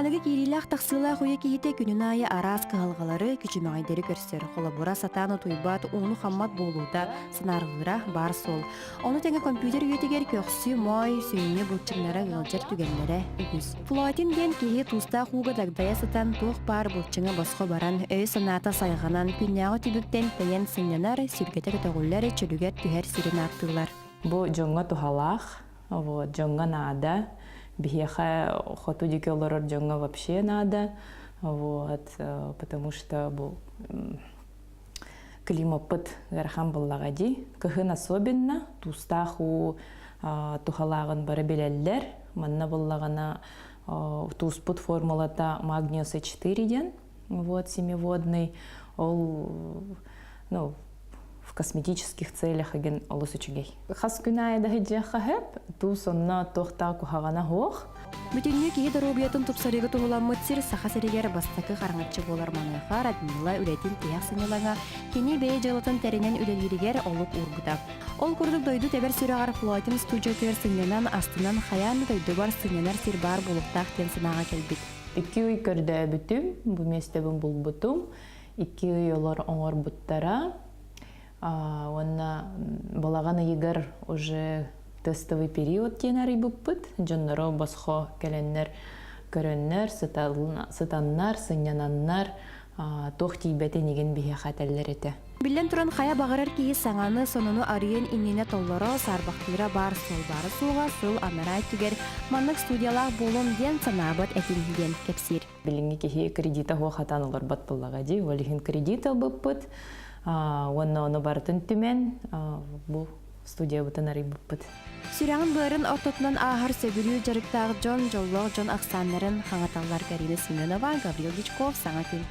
Манығы кирилах тақсыла қойы кейте күнін айы арас кығалғалары күчімағайдері көрсір. Қолабыра сатаны туйбат оңы қаммат болуда сынарғыра бар сол. Оны тәңі компьютер үйетігер көқсі мой сүйіне бұлчыңлары ғылжыр түгенлері үгіз. Флотин ден кейі туста қуға дагдая сатан тоқ бар бұлчыңы басқы баран өй саната сайғанан күннағы түбіктен тәйен сынянар сүргеті көтіғулер чөлігер түхер сирен аттылар. Бұл жоңға тухалақ, жоңға нада. Бихеха хоту дикелорор джонга вообще надо, потому что был климат гархан баллагади. Кахын особенно тустаху тухалаган барабелеллер, манна баллагана туспут формулата магния С4 ден, семиводный, в косметических целях аген олусучугей. Хаскуная дахиджа хахеп, ту сонна тохта кухагана хох. Бүтүннү кии доробиятын тупсарыгы тугуламмыт сир саха серигер бастакы караңатчы болар маныха радмила үлетин тияк сынылаңа кини бей жылытын теренен үлелиригер олук ургута. Ол курдук дойду тебер сүрагар флотин студиотер сынянан астынан хаяны дойду бар сынянар сир бар булуктак тен сынага келбит. 2 үй көрдө бүтүм, бу местебин булбутум, 2 үй олар оңор буттара. Балагана егер уже тестовый период тенari буппыт, жонноро басхо келеннер, көрөннер, сытаннар, сынянаннар, тох тийбете неген бихе хателлер эте. Билен туран хая багарар кии саңаны сонуну арыйын иннине толлоро сарбактыра бар сол бары суга сыл анарай түгер маннык студиялах болун ден санабат этилден кепсир. Билинги кихи кредита хо хатанылар бат буллагади, олихин кредита буппыт. Оны бартын түмен, бұл студия бұтын арай бұппыт. Сүрәңін бұларын ортотынан ағар сөбірі жарықтағы Джон Жоллоқ Джон Ақсанларын хаңаталар Карина Семенова, Гаврил Дичков, Саңа күн.